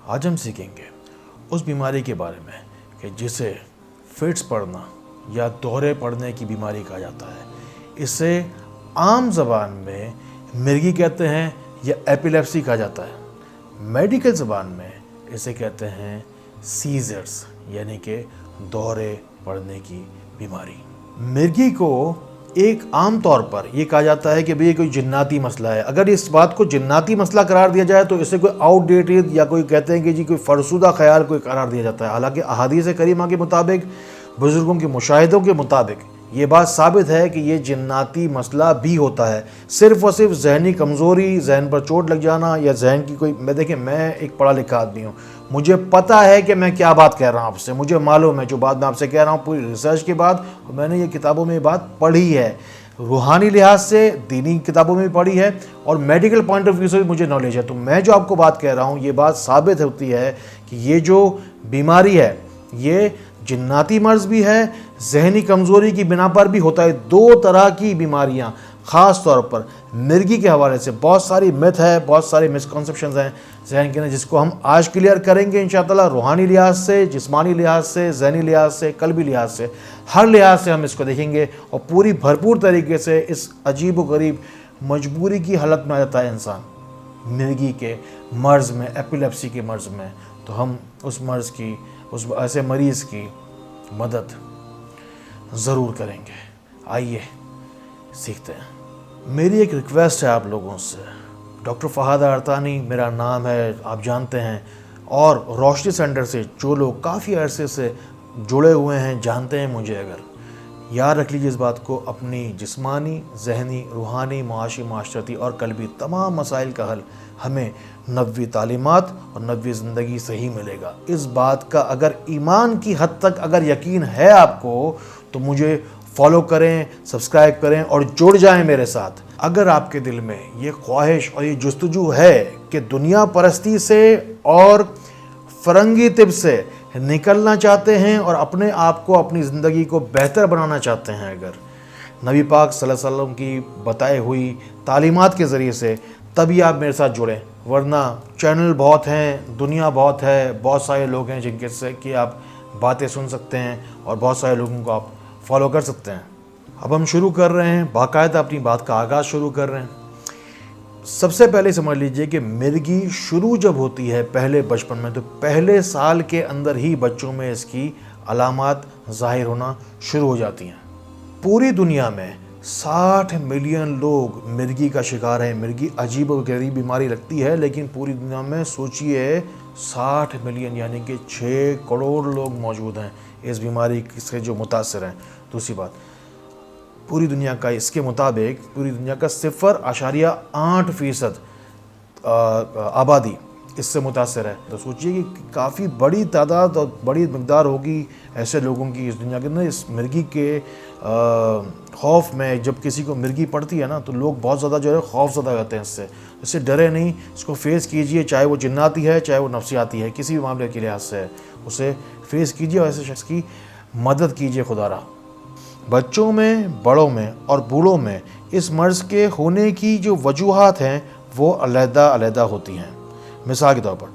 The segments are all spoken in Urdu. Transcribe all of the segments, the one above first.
آج ہم سیکھیں گے اس بیماری کے بارے میں کہ جسے فٹس پڑنا یا دورے پڑنے کی بیماری کہا جاتا ہے۔ اسے عام زبان میں مرگی کہتے ہیں یا ایپیلیپسی کہا جاتا ہے۔ میڈیکل زبان میں اسے کہتے ہیں سیزرز، یعنی کہ دورے پڑنے کی بیماری۔ مرگی کو ایک عام طور پر یہ کہا جاتا ہے کہ یہ کوئی جناتی مسئلہ ہے۔ اگر اس بات کو جناتی مسئلہ قرار دیا جائے تو اسے کوئی آؤٹ ڈیٹڈ یا کوئی کہتے ہیں کہ جی کوئی فرسودہ خیال کوئی قرار دیا جاتا ہے۔ حالانکہ احادیث کریمہ کے مطابق، بزرگوں کے مشاہدوں کے مطابق یہ بات ثابت ہے کہ یہ جناتی مسئلہ بھی ہوتا ہے۔ صرف اور صرف ذہنی کمزوری، ذہن پر چوٹ لگ جانا یا ذہن کی کوئی، میں ایک پڑھا لکھا آدمی ہوں، مجھے پتہ ہے کہ میں کیا بات کہہ رہا ہوں آپ سے، مجھے معلوم ہے جو بات میں آپ سے کہہ رہا ہوں پوری ریسرچ کے بعد، میں نے یہ کتابوں میں یہ بات پڑھی ہے، روحانی لحاظ سے دینی کتابوں میں بھی پڑھی ہے اور میڈیکل پوائنٹ آف ویو سے بھی مجھے نالج ہے۔ تو میں جو آپ کو بات کہہ رہا ہوں یہ بات ثابت ہوتی ہے کہ یہ جو بیماری ہے یہ جناتی مرض بھی ہے، ذہنی کمزوری کی بنا پر بھی ہوتا ہے۔ دو طرح کی بیماریاں خاص طور پر مرگی کے حوالے سے بہت ساری مت ہے، بہت سارے مسکنسیپشنز ہیں ذہن کے اندر، جس کو ہم آج کلیئر کریں گے انشاءاللہ۔ روحانی لحاظ سے، جسمانی لحاظ سے، ذہنی لحاظ سے، قلبی لحاظ سے، ہر لحاظ سے ہم اس کو دیکھیں گے اور پوری بھرپور طریقے سے اس عجیب و غریب مجبوری کی حالت میں آ جاتا ہے انسان مرگی کے مرض میں، ایپیلیپسی کے مرض میں، تو ہم اس مرض کی، اس ایسے مریض کی مدد ضرور کریں گے۔ آئیے سیکھتے ہیں۔ میری ایک ریکویسٹ ہے آپ لوگوں سے، ڈاکٹر فہد ارتانی میرا نام ہے، آپ جانتے ہیں، اور روشنی سینٹر سے جو لوگ کافی عرصے سے جڑے ہوئے ہیں، جانتے ہیں مجھے، اگر یاد رکھ لیجیے اس بات کو، اپنی جسمانی، ذہنی، روحانی، معاشی، معاشرتی اور قلبی تمام مسائل کا حل ہمیں نبوی تعلیمات اور نبوی زندگی سے ہی ملے گا۔ اس بات کا اگر ایمان کی حد تک اگر یقین ہے آپ کو تو مجھے فالو کریں، سبسکرائب کریں اور جڑ جائیں میرے ساتھ۔ اگر آپ کے دل میں یہ خواہش اور یہ جستجو ہے کہ دنیا پرستی سے اور فرنگی طب سے نکلنا چاہتے ہیں اور اپنے آپ کو، اپنی زندگی کو بہتر بنانا چاہتے ہیں، اگر نبی پاک صلی اللہ علیہ وسلم کی بتائی ہوئی تعلیمات کے ذریعے سے، تبھی آپ میرے ساتھ جڑیں، ورنہ چینل بہت ہیں، دنیا بہت ہے، بہت سارے لوگ ہیں جن کے سے کہ آپ باتیں سن سکتے ہیں اور بہت سارے لوگوں کو آپ فالو کر سکتے ہیں۔ اب ہم شروع کر رہے ہیں، باقاعدہ اپنی بات کا آغاز شروع کر رہے ہیں۔ سب سے پہلے سمجھ لیجئے کہ مرگی شروع جب ہوتی ہے پہلے بچپن میں، تو پہلے سال کے اندر ہی بچوں میں اس کی علامات ظاہر ہونا شروع ہو جاتی ہیں۔ پوری دنیا میں 60 ملین لوگ مرگی کا شکار ہیں۔ مرگی عجیب و غریب بیماری لگتی ہے، لیکن پوری دنیا میں سوچئے 60 ملین یعنی کہ 6 کروڑ لوگ موجود ہیں اس بیماری سے جو متاثر ہیں۔ دوسری بات، پوری دنیا کا اس کے مطابق پوری دنیا کا 0.8% آبادی اس سے متاثر ہے۔ تو سوچئے کہ کافی بڑی تعداد اور بڑی مقدار ہوگی ایسے لوگوں کی اس دنیا کے اندر اس مرگی کے خوف میں۔ جب کسی کو مرگی پڑتی ہے نا تو لوگ بہت زیادہ جو ہے خوف زدہ رہتے ہیں اس سے ڈرے نہیں، اس کو فیس کیجئے، چاہے وہ جناتی ہے، چاہے وہ نفسیاتی ہے، کسی بھی معاملے کے لحاظ سے اسے فیس کیجئے اور ایسے شخص کی مدد کیجئے خدا را۔ بچوں میں، بڑوں میں اور بوڑھوں میں اس مرض کے ہونے کی جو وجوہات ہیں وہ علیحدہ علیحدہ ہوتی ہیں۔ مثال کے طور پر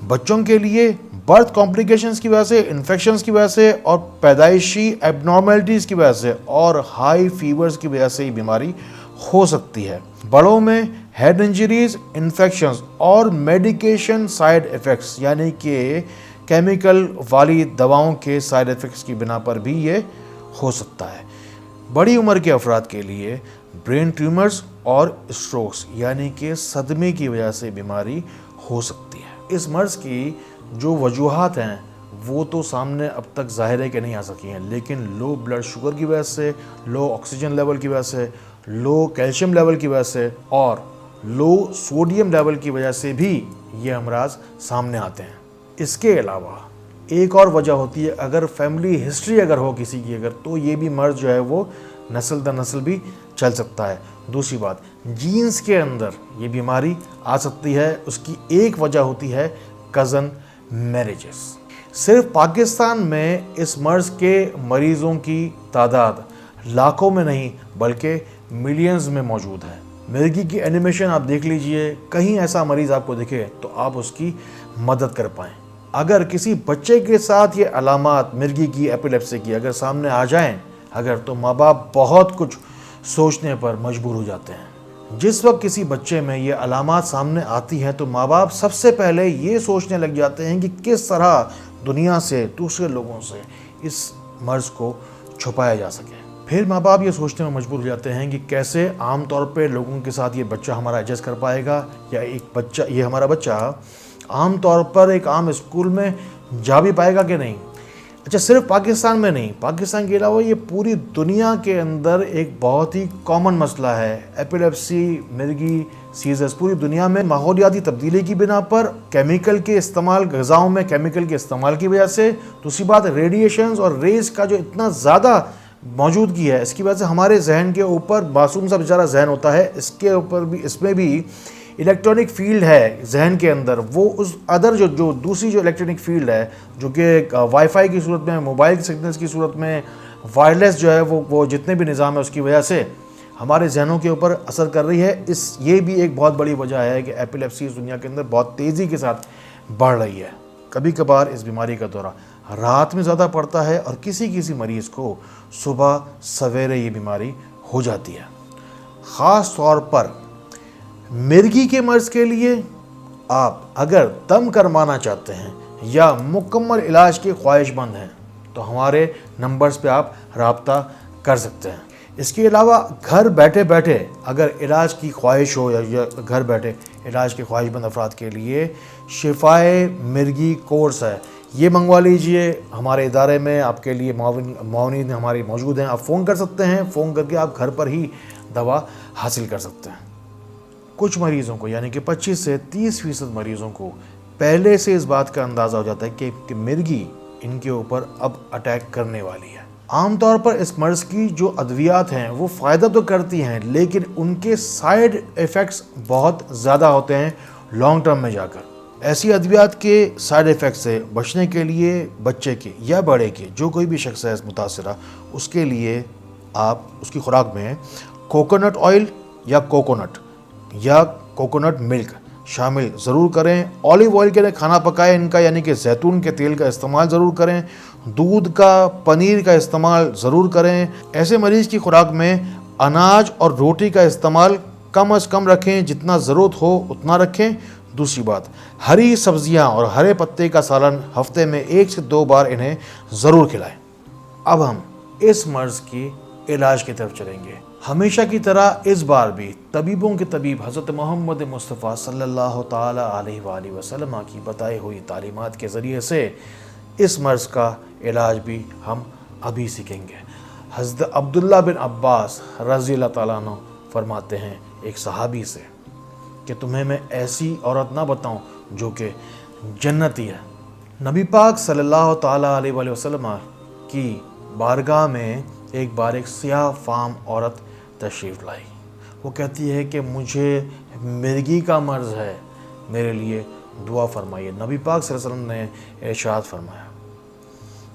بچوں کے لیے برتھ کمپلیکیشنز کی وجہ سے، انفیکشنز کی وجہ سے اور پیدائشی ایب نارملٹیز کی وجہ سے اور ہائی فیورز کی وجہ سے یہ بیماری ہو سکتی ہے۔ بڑوں میں ہیڈ انجریز، انفیکشنز اور میڈیکیشن سائیڈ ایفیکٹس، یعنی کہ کیمیکل والی دواؤں کے سائیڈ ایفیکٹس کی بنا پر بھی یہ ہو سکتا ہے۔ بڑی عمر کے افراد کے لیے برین ٹیومرز اور اسٹروکس، یعنی کہ صدمے کی وجہ سے بیماری ہو سکتی ہے۔ اس مرض کی جو وجوہات ہیں وہ تو سامنے اب تک ظاہر ہے کہ نہیں آ سکی ہیں، لیکن لو بلڈ شوگر کی وجہ سے، لو آکسیجن لیول کی وجہ سے، لو کیلشیم لیول کی وجہ سے اور لو سوڈیم لیول کی وجہ سے بھی یہ امراض سامنے آتے ہیں۔ اس کے علاوہ ایک اور وجہ ہوتی ہے، اگر فیملی ہسٹری اگر ہو کسی کی اگر، تو یہ بھی مرض جو ہے وہ نسل در نسل بھی چل سکتا ہے۔ دوسری بات، جینز کے اندر یہ بیماری آ سکتی ہے، اس کی ایک وجہ ہوتی ہے کزن میریجز۔ صرف پاکستان میں اس مرض کے مریضوں کی تعداد لاکھوں میں نہیں بلکہ ملینز میں موجود ہے۔ مرگی کی اینیمیشن آپ دیکھ لیجئے، کہیں ایسا مریض آپ کو دکھے تو آپ اس کی مدد کر پائیں۔ اگر کسی بچے کے ساتھ یہ علامات مرگی کی، ایپیلیپسی کی اگر سامنے آ جائیں تو ماں باپ بہت کچھ سوچنے پر مجبور ہو جاتے ہیں۔ جس وقت کسی بچے میں یہ علامات سامنے آتی ہیں تو ماں باپ سب سے پہلے یہ سوچنے لگ جاتے ہیں کہ کس طرح دنیا سے، دوسرے لوگوں سے اس مرض کو چھپایا جا سکے۔ پھر ماں باپ یہ سوچنے میں مجبور ہو جاتے ہیں کہ کیسے عام طور پہ لوگوں کے ساتھ یہ بچہ ہمارا ایڈجسٹ کر پائے گا، یا یہ ہمارا بچہ عام طور پر ایک عام اسکول میں جا بھی پائے گا کہ نہیں۔ اچھا، صرف پاکستان میں نہیں، پاکستان کے علاوہ یہ پوری دنیا کے اندر ایک بہت ہی کامن مسئلہ ہے۔ ایپیلیپسی، مرگی، سیزرز پوری دنیا میں ماحولیاتی تبدیلی کی بنا پر، کیمیکل کے استعمال، غذاؤں میں کیمیکل کے استعمال کی وجہ سے، دوسری بات ریڈیشنز اور ریز کا جو اتنا زیادہ موجودگی ہے، اس کی وجہ سے ہمارے ذہن کے اوپر، معصوم سا بیچارہ ذہن ہوتا ہے، اس کے اوپر بھی، اس میں بھی الیکٹرانک فیلڈ ہے ذہن کے اندر، وہ اس ادر جو دوسری جو الیکٹرانک فیلڈ ہے، جو کہ وائی فائی کی صورت میں، موبائل سگنلز کی صورت میں، وائرلیس جو ہے وہ جتنے بھی نظام ہے اس کی وجہ سے ہمارے ذہنوں کے اوپر اثر کر رہی ہے۔ یہ بھی ایک بہت بڑی وجہ ہے کہ ایپیلیپسی اس دنیا کے اندر بہت تیزی کے ساتھ بڑھ رہی ہے۔ کبھی کبھار اس بیماری کا دورہ رات میں زیادہ پڑتا ہے اور کسی مریض کو صبح سویرے یہ بیماری ہو جاتی ہے۔ خاص طور پر مرگی کے مرض کے لیے آپ اگر دم کروانا چاہتے ہیں یا مکمل علاج کے خواہش مند ہیں تو ہمارے نمبرز پہ آپ رابطہ کر سکتے ہیں۔ اس کے علاوہ گھر بیٹھے بیٹھے اگر علاج کی خواہش ہو، یا گھر بیٹھے علاج کے خواہش مند افراد کے لیے شفائے مرگی کورس ہے، یہ منگوا لیجئے۔ ہمارے ادارے میں آپ کے لیے معاونین ہمارے موجود ہیں، آپ فون کر سکتے ہیں، فون کر کے آپ گھر پر ہی دوا حاصل کر سکتے ہیں۔ کچھ مریضوں کو، یعنی کہ 25 سے 30% مریضوں کو پہلے سے اس بات کا اندازہ ہو جاتا ہے کہ مرگی ان کے اوپر اب اٹیک کرنے والی ہے۔ عام طور پر اس مرض کی جو ادویات ہیں وہ فائدہ تو کرتی ہیں، لیکن ان کے سائیڈ ایفیکٹس بہت زیادہ ہوتے ہیں لانگ ٹرم میں جا کر۔ ایسی ادویات کے سائیڈ ایفیکٹ سے بچنے کے لیے بچے کے یا بڑے کے، جو کوئی بھی شخص ہے متاثرہ، اس کے لیے آپ اس کی خوراک میں کوکونٹ آئل یا کوکونٹ ملک شامل ضرور کریں۔ اولیو آئل کے لیے کھانا پکائیں ان کا، یعنی کہ زیتون کے تیل کا استعمال ضرور کریں۔ دودھ کا، پنیر کا استعمال ضرور کریں۔ ایسے مریض کی خوراک میں اناج اور روٹی کا استعمال کم از کم رکھیں، جتنا ضرورت ہو اتنا رکھیں۔ دوسری بات، ہری سبزیاں اور ہرے پتے کا سالن ہفتے میں 1 سے 2 بار انہیں ضرور کھلائیں۔ اب ہم اس مرض کی علاج کی طرف چلیں گے۔ ہمیشہ کی طرح اس بار بھی طبیبوں کے طبیب حضرت محمد مصطفیٰ صلی اللہ تعالی علیہ وآلہ وسلم کی بتائی ہوئی تعلیمات کے ذریعے سے اس مرض کا علاج بھی ہم ابھی سیکھیں گے۔ حضرت عبداللہ بن عباس رضی اللہ تعالیٰ عنہ فرماتے ہیں ایک صحابی سے کہ تمہیں میں ایسی عورت نہ بتاؤں جو کہ جنتی ہے۔ نبی پاک صلی اللہ تعالیٰ علیہ وآلہ وسلم کی بارگاہ میں ایک بار ایک سیاہ فام عورت تشریف لائی۔ وہ کہتی ہے کہ مجھے مرگی کا مرض ہے، میرے لیے دعا فرمائیے۔ نبی پاک صلی اللہ علیہ وسلم نے ارشاد فرمایا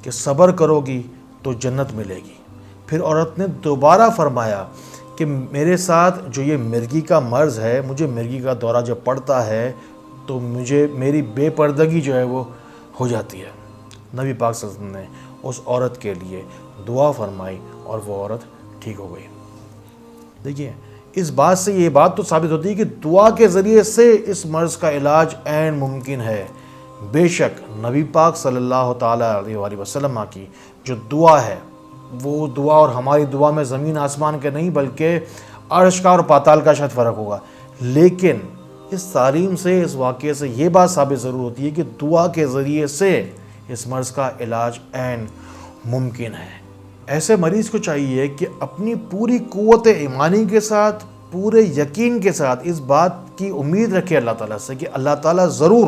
کہ صبر کرو گی تو جنت ملے گی۔ پھر عورت نے دوبارہ فرمایا کہ میرے ساتھ جو یہ مرگی کا مرض ہے، مجھے مرگی کا دورہ جب پڑتا ہے تو مجھے میری بے پردگی جو ہے وہ ہو جاتی ہے۔ نبی پاک صلی اللہ علیہ وسلم نے اس عورت کے لیے دعا فرمائی اور وہ عورت ٹھیک ہو گئی۔ دیکھیے، اس بات سے یہ بات تو ثابت ہوتی ہے کہ دعا کے ذریعے سے اس مرض کا علاج عین ممکن ہے۔ بے شک نبی پاک صلی اللہ تعالیٰ علیہ وآلہ وسلم کی جو دعا ہے، وہ دعا اور ہماری دعا میں زمین آسمان کے نہیں بلکہ عرش کا اور پاتال کا شاید فرق ہوگا، لیکن اس تعلیم سے، اس واقعے سے یہ بات ثابت ضرور ہوتی ہے کہ دعا کے ذریعے سے اس مرض کا علاج عین ممکن ہے۔ ایسے مریض کو چاہیے کہ اپنی پوری قوت ایمانی کے ساتھ، پورے یقین کے ساتھ اس بات کی امید رکھے اللہ تعالیٰ سے کہ اللہ تعالیٰ ضرور،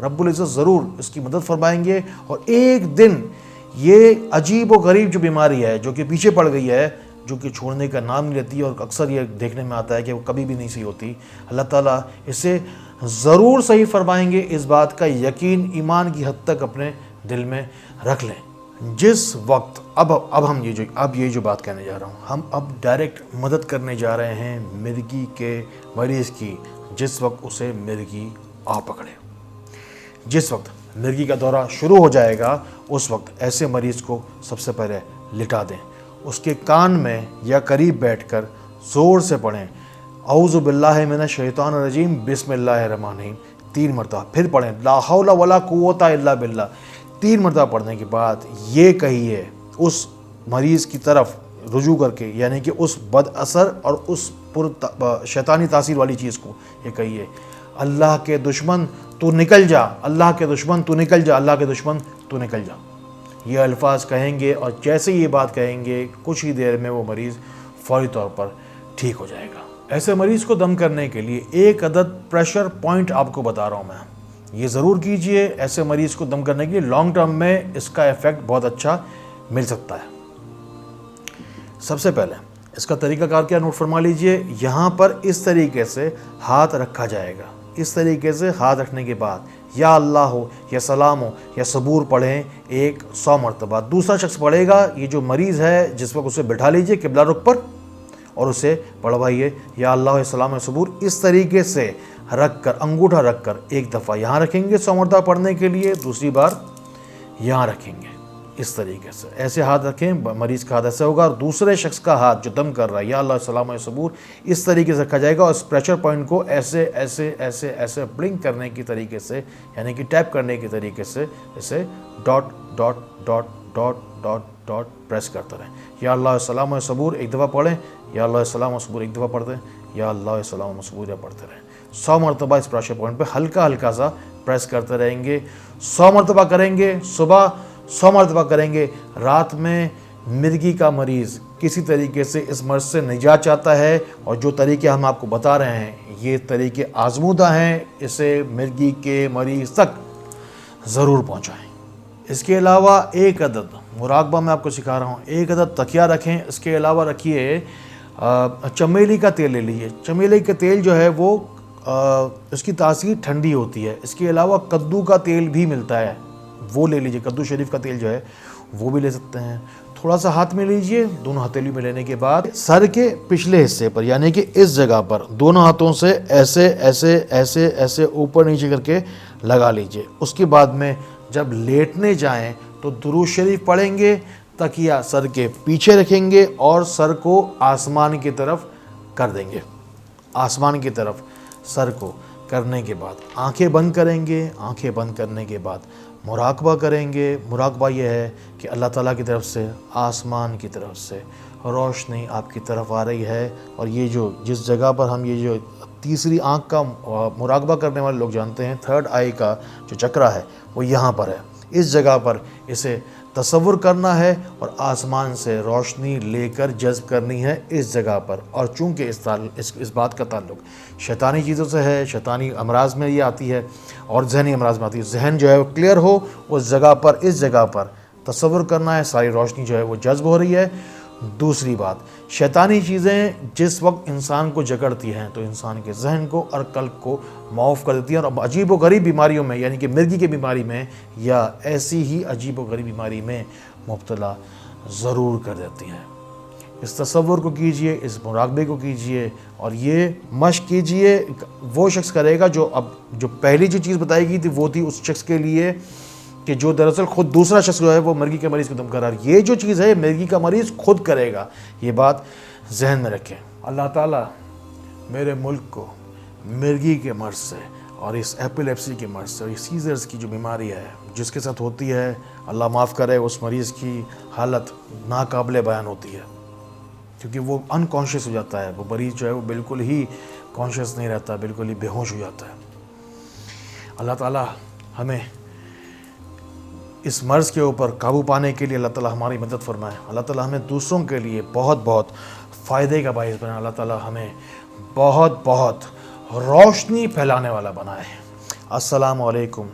رب العزت ضرور اس کی مدد فرمائیں گے، اور ایک دن یہ عجیب و غریب جو بیماری ہے، جو کہ پیچھے پڑ گئی ہے، جو کہ چھوڑنے کا نام نہیں لیتی، اور اکثر یہ دیکھنے میں آتا ہے کہ وہ کبھی بھی نہیں صحیح ہوتی، اللہ تعالیٰ اسے ضرور صحیح فرمائیں گے۔ اس بات کا یقین ایمان کی حد تک اپنے دل میں رکھ لیں۔ جس وقت اب یہ جو بات کہنے جا رہا ہوں، ہم اب ڈائریکٹ مدد کرنے جا رہے ہیں مرگی کے مریض کی، جس وقت اسے مرگی آ پکڑے۔ جس وقت مرگی کا دورہ شروع ہو جائے گا، اس وقت ایسے مریض کو سب سے پہلے لٹا دیں، اس کے کان میں یا قریب بیٹھ کر زور سے پڑھیں اعوذ باللہ من الشیطان الرجیم بسم اللہ الرحمن الرحیم 3 مرتبہ، پھر پڑھیں لا حول ولا قوت الا باللہ 3 مرتبہ پڑھنے کے بعد یہ کہیے اس مریض کی طرف رجوع کر کے، یعنی کہ اس بد اثر اور اس شیطانی تاثیر والی چیز کو یہ کہیے اللہ کے دشمن تو نکل جا، اللہ کے دشمن تو نکل جا، اللہ کے دشمن تو نکل جا۔ یہ الفاظ کہیں گے اور جیسے یہ بات کہیں گے کچھ ہی دیر میں وہ مریض فوری طور پر ٹھیک ہو جائے گا۔ ایسے مریض کو دم کرنے کے لیے 1 عدد پریشر پوائنٹ آپ کو بتا رہا ہوں میں، یہ ضرور کیجئے۔ ایسے مریض کو دم کرنے کے لیے لانگ ٹرم میں اس کا ایفیکٹ بہت اچھا مل سکتا ہے۔ سب سے پہلے اس کا طریقہ کار کیا نوٹ فرما لیجئے، یہاں پر اس طریقے سے ہاتھ رکھا جائے گا، اس طریقے سے ہاتھ رکھنے کے بعد یا اللہ ہو یا سلام ہو یا صبور پڑھیں 100 مرتبہ۔ دوسرا شخص پڑھے گا، یہ جو مریض ہے جس وقت اسے بٹھا لیجئے قبلہ رخ پر اور اسے پڑھوائیے یا اللہ یا سلام یا صبور، اس طریقے سے رکھ کر انگوٹھا رکھ کر 1 دفعہ یہاں رکھیں گے 100 مرتبہ پڑھنے کے لیے، دوسری بار یہاں رکھیں گے، اس طریقے سے ایسے ہاتھ رکھیں، مریض کا ہاتھ ایسے ہوگا اور دوسرے شخص کا ہاتھ جو دم کر رہا ہے یا اللہ سلام یا صبور اس طریقے سے رکھا جائے گا اور اس پریشر پوائنٹ کو ایسے ایسے ایسے ایسے بلنک کرنے کی طریقے سے، یعنی کہ ٹیپ کرنے کی طریقے سے اسے dot dot dot dot dot dot press کرتے رہیں۔ یا اللہ سلام و صبور 1 دفعہ پڑھیں، یا اللہ سلام و صبور 1 دفعہ پڑھتے ہیں، یا اللہ سلام و صبور پڑھتے رہیں۔ 100 مرتبہ اس پریشر پوائنٹ پہ ہلکا ہلکا سا پریس کرتے رہیں گے۔ 100 مرتبہ کریں گے صبح، 100 مرتبہ کریں گے رات میں۔ مرگی کا مریض کسی طریقے سے اس مرض سے نجات چاہتا ہے اور جو طریقے ہم آپ کو بتا رہے ہیں یہ طریقے آزمودہ ہیں، اسے مرگی کے مریض تک ضرور پہنچائیں۔ اس کے علاوہ 1 عدد مراقبہ میں آپ کو سکھا رہا ہوں، 1 عدد تکیہ رکھیں۔ اس کے علاوہ رکھیے چمیلی کا تیل لے لیجیے، چمیلی کا تیل جو ہے وہ اس کی تاثیر ٹھنڈی ہوتی ہے۔ اس کے علاوہ کدو کا تیل بھی ملتا ہے، وہ لے لیجیے، کدو شریف کا تیل جو ہے وہ بھی لے سکتے ہیں۔ تھوڑا سا ہاتھ میں لیجیے، دونوں ہتھیلی میں لینے کے بعد سر کے پچھلے حصے پر، یعنی کہ اس جگہ پر دونوں ہاتھوں سے ایسے ایسے ایسے ایسے اوپر نیچے کر کے لگا لیجیے۔ اس کے بعد میں جب لیٹنے جائیں تو درود شریف پڑھیں گے، تکیہ سر کے پیچھے رکھیں گے اور سر کو آسمان کی طرف کر دیں گے۔ آسمان کی طرف سر کو کرنے کے بعد آنکھیں بند کریں گے۔ آنکھیں بند کرنے کے بعد مراقبہ کریں گے۔ مراقبہ یہ ہے کہ اللہ تعالیٰ کی طرف سے، آسمان کی طرف سے روشنی آپ کی طرف آ رہی ہے، اور یہ جو جس جگہ پر ہم یہ جو تیسری آنکھ کا مراقبہ کرنے والے لوگ جانتے ہیں، 3rd آئی کا جو چکرا ہے وہ یہاں پر ہے۔ اس جگہ پر اسے تصور کرنا ہے اور آسمان سے روشنی لے کر جذب کرنی ہے اس جگہ پر۔ اور چونکہ اس بات کا تعلق شیطانی چیزوں سے ہے، شیطانی امراض میں یہ آتی ہے اور ذہنی امراض میں آتی ہے، ذہن جو ہے وہ کلیئر ہو اس جگہ پر، اس جگہ پر تصور کرنا ہے، ساری روشنی جو ہے وہ جذب ہو رہی ہے۔ دوسری بات، شیطانی چیزیں جس وقت انسان کو جکڑتی ہیں تو انسان کے ذہن کو اور قلب کو معاف کر دیتی ہیں اور عجیب و غریب بیماریوں میں، یعنی کہ مرگی کی بیماری میں یا ایسی ہی عجیب و غریب بیماری میں مبتلا ضرور کر دیتی ہیں۔ اس تصور کو کیجئے، اس مراقبے کو کیجئے اور یہ مشق کیجئے۔ وہ شخص کرے گا جو پہلی جو چیز بتائی گئی تھی وہ تھی اس شخص کے لیے کہ جو دراصل خود دوسرا شخص جو ہے وہ مرگی کے مریض کو دم کرا رہا ہے۔ یہ جو چیز ہے مرگی کا مریض خود کرے گا، یہ بات ذہن میں رکھیں۔ اللہ تعالیٰ میرے ملک کو مرگی کے مرض سے اور اس ایپیلیپسی کے مرض سے اور اس سیزرز کی جو بیماری ہے جس کے ساتھ ہوتی ہے، اللہ معاف کرے، اس مریض کی حالت ناقابل بیان ہوتی ہے کیونکہ وہ انکانشیس ہو جاتا ہے۔ وہ مریض جو ہے وہ بالکل ہی کانشیس نہیں رہتا، بالکل ہی بے ہوش ہو جاتا ہے۔ اللہ تعالیٰ ہمیں اس مرض کے اوپر قابو پانے کے لیے اللہ تعالیٰ ہماری مدد فرمائے۔ اللہ تعالیٰ ہمیں دوسروں کے لیے بہت بہت فائدے کا باعث بنائے۔ اللہ تعالیٰ ہمیں بہت بہت روشنی پھیلانے والا بنائے۔ السلام علیکم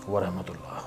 ورحمۃ اللہ۔